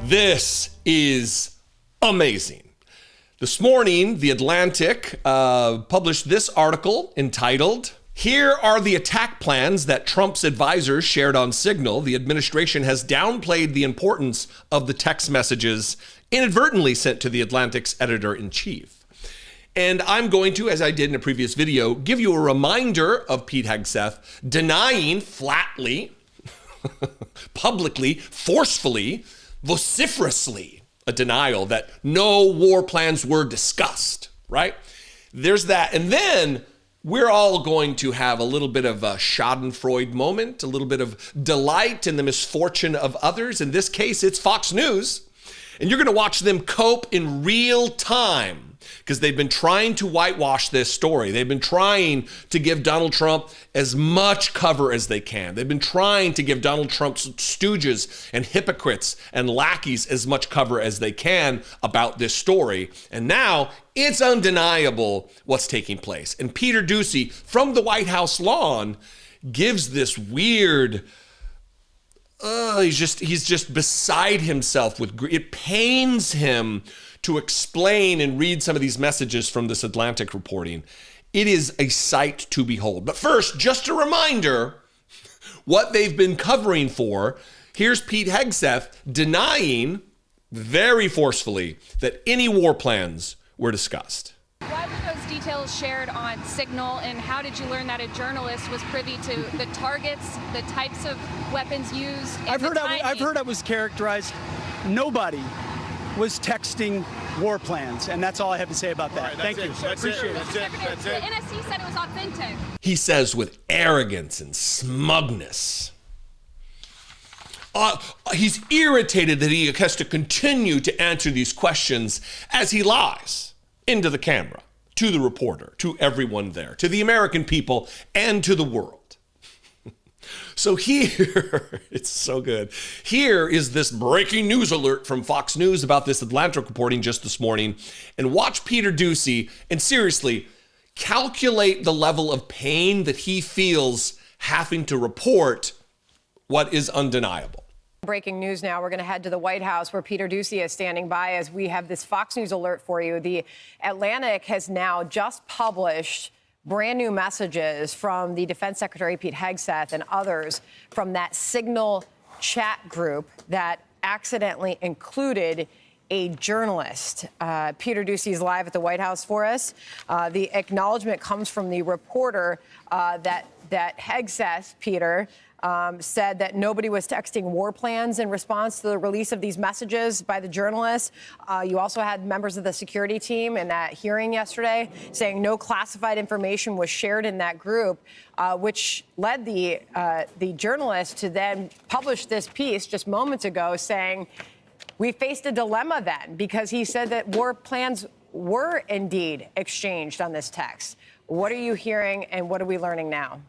This is amazing. This morning, The Atlantic published this article entitled, "Here are the attack plans that Trump's advisors shared on Signal. The administration has downplayed the importance of the text messages inadvertently sent to the Atlantic's editor-in-chief." And I'm going to, as I did in a previous video, give you a reminder of Pete Hegseth denying flatly, publicly, forcefully, vociferously, a denial that no war plans were discussed, right? There's that. And then we're all going to have a little bit of a schadenfreude moment, a little bit of delight in the misfortune of others. In this case, it's Fox News. And you're going to watch them cope in real time because they've been trying to whitewash this story. They've been trying to give Donald Trump as much cover as they can. They've been trying to give Donald Trump's stooges and hypocrites and lackeys as much cover as they can about this story. And now it's undeniable what's taking place. And Peter Doocy from the White House lawn gives this weird, he's just beside himself with grief. It pains him to explain and read some of these messages from this Atlantic reporting. It is a sight to behold. But first, just a reminder what they've been covering for. Here's Pete Hegseth denying very forcefully that any war plans were discussed. Why were those details shared on Signal, and how did you learn that a journalist was privy to the targets, the types of weapons used? I've heard I was characterized. Nobody was texting war plans, and that's all I have to say about that. Right, Thank you. I appreciate it. That's it. The NSC said it was authentic. He says with arrogance and smugness. He's irritated that he has to continue to answer these questions as he lies into the camera, to the reporter, to everyone there, to the American people, and to the world. So here, it's so good. Here is this breaking news alert from Fox News about this Atlantic reporting just this morning. And watch Peter Doocy and seriously calculate the level of pain that he feels having to report what is undeniable. Breaking news now. We're going to head to the White House where Peter Doocy is standing by as we have this Fox News alert for you. The Atlantic has now just published brand new messages from the Defense Secretary Pete Hegseth and others from that Signal chat group that accidentally included a journalist. Peter Doocy is live at the White House for us. The acknowledgement comes from the reporter that Hegseth, Peter, said that nobody was texting war plans in response to the release of these messages by the journalists. You also had members of the security team in that hearing yesterday saying no classified information was shared in that group, which led the journalist to then publish this piece just moments ago saying we faced a dilemma then because he said that war plans were indeed exchanged on this text. What are you hearing and what are we learning now?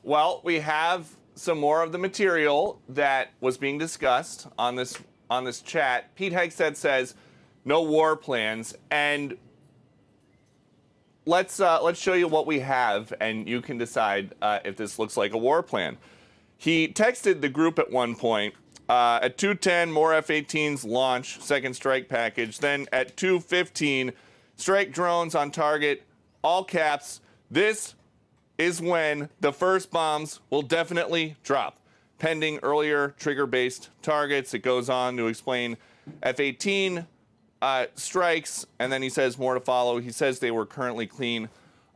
Well, we have some more of the material that was being discussed on this chat. Pete Hegseth says no war plans, and let's show you what we have, and you can decide if this looks like a war plan. He texted the group at one point at 2:10, more F-18s launch, second strike package. Then at 2:15, strike drones on target, all caps. This is when the first bombs will definitely drop, pending earlier trigger-based targets. It goes on to explain F-18 strikes, and then he says more to follow. He says they were currently clean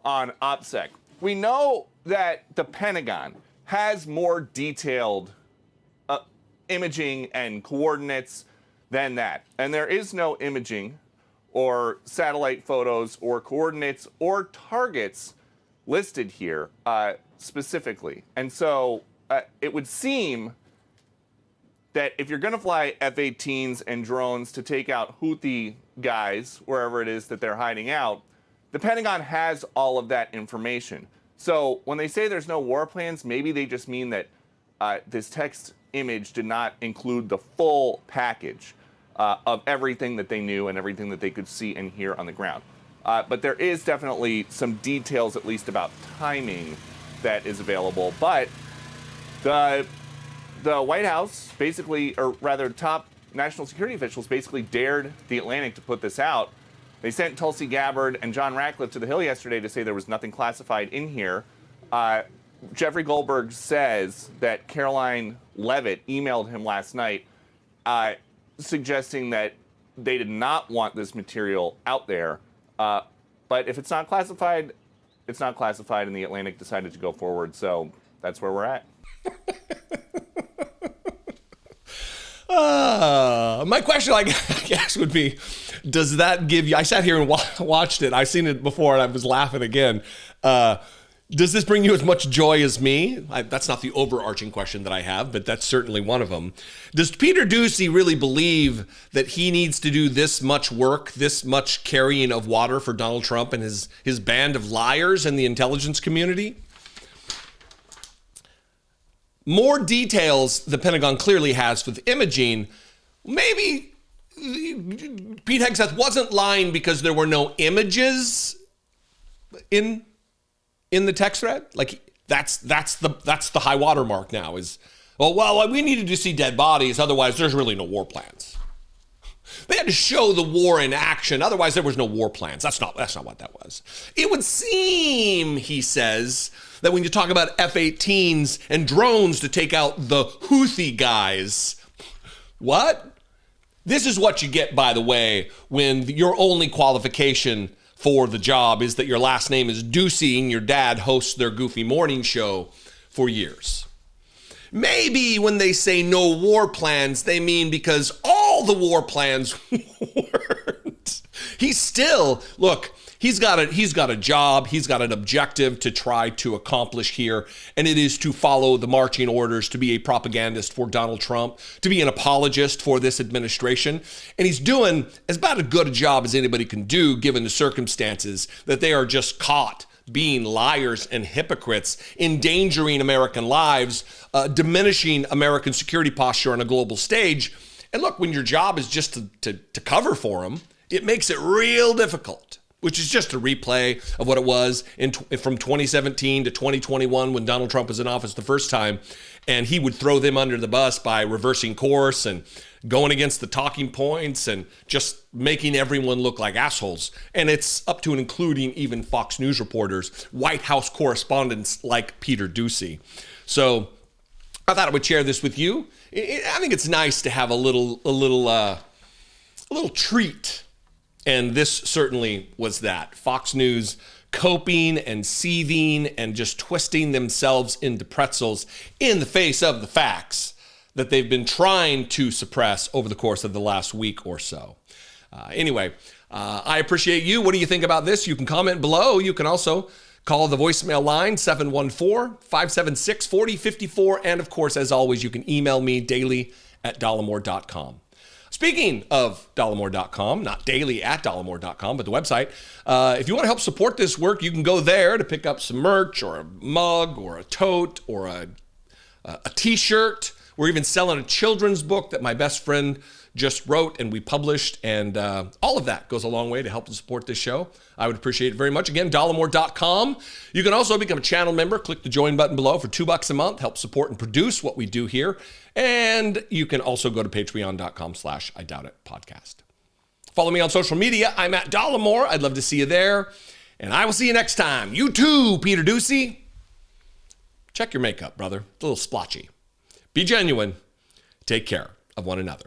on OPSEC. We know that the Pentagon has more detailed imaging and coordinates than that, and there is no imaging or satellite photos or coordinates or targets listed here specifically. And so it would seem that if you're going to fly F-18s and drones to take out Houthi guys, wherever it is that they're hiding out, the Pentagon has all of that information. So when they say there's no war plans, maybe they just mean that this text image did not include the full package of everything that they knew and everything that they could see and hear on the ground. But there is definitely some details, at least about timing, that is available. But the White House, basically, or rather top national security officials basically dared the Atlantic to put this out. They sent Tulsi Gabbard and John Ratcliffe to the Hill yesterday to say there was nothing classified in here. Jeffrey Goldberg says that Caroline Leavitt emailed him last night suggesting that they did not want this material out there. But if it's not classified, it's not classified, and the Atlantic decided to go forward. So that's where we're at. My question, I guess, would be, does that give you, I sat here and watched it. I've seen it before and I was laughing again. Does this bring you as much joy as me? That's not the overarching question that I have, but that's certainly one of them. Does Peter Doocy really believe that he needs to do this much work, this much carrying of water for Donald Trump and his band of liars in the intelligence community? More details the Pentagon clearly has with imaging. Maybe Pete Hegseth wasn't lying because there were no images in the text thread. Like that's the high water mark now is, well, we needed to see dead bodies. Otherwise, there's really no war plans. They had to show the war in action. Otherwise, there was no war plans. That's not what that was. It would seem, he says, that when you talk about F-18s and drones to take out the Houthi guys, what? This is what you get, by the way, when your only qualification for the job is that your last name is Doocy and your dad hosts their goofy morning show for years. Maybe when they say no war plans, they mean because all the war plans weren't. He's got a job, he's got an objective to try to accomplish here, and it is to follow the marching orders, to be a propagandist for Donald Trump, to be an apologist for this administration. And he's doing as about as good a job as anybody can do, given the circumstances that they are just caught being liars and hypocrites, endangering American lives, diminishing American security posture on a global stage. And look, when your job is just to cover for them, it makes it real difficult, which is just a replay of what it was from 2017 to 2021 when Donald Trump was in office the first time, and he would throw them under the bus by reversing course and going against the talking points and just making everyone look like assholes. And it's up to and including even Fox News reporters, White House correspondents like Peter Doocy. So I thought I would share this with you. I think it's nice to have a little treat. And this certainly was that. Fox News coping and seething and just twisting themselves into pretzels in the face of the facts that they've been trying to suppress over the course of the last week or so. Anyway, I appreciate you. What do you think about this? You can comment below. You can also call the voicemail line, 714-576-4054. And of course, as always, you can email me daily at dollemore.com. Speaking of Dollemore.com, not daily at Dollemore.com, but the website, if you want to help support this work, you can go there to pick up some merch or a mug or a tote or a t-shirt. We're even selling a children's book that my best friend just wrote and we published, and all of that goes a long way to help to support this show. I would appreciate it very much. Again, Dollemore.com. You can also become a channel member. Click the join button below for $2 a month. Help support and produce what we do here. And you can also go to patreon.com/IDoubtIt podcast. Follow me on social media. I'm at Dollemore. I'd love to see you there. And I will see you next time. You too, Peter Doocy. Check your makeup, brother. It's a little splotchy. Be genuine. Take care of one another.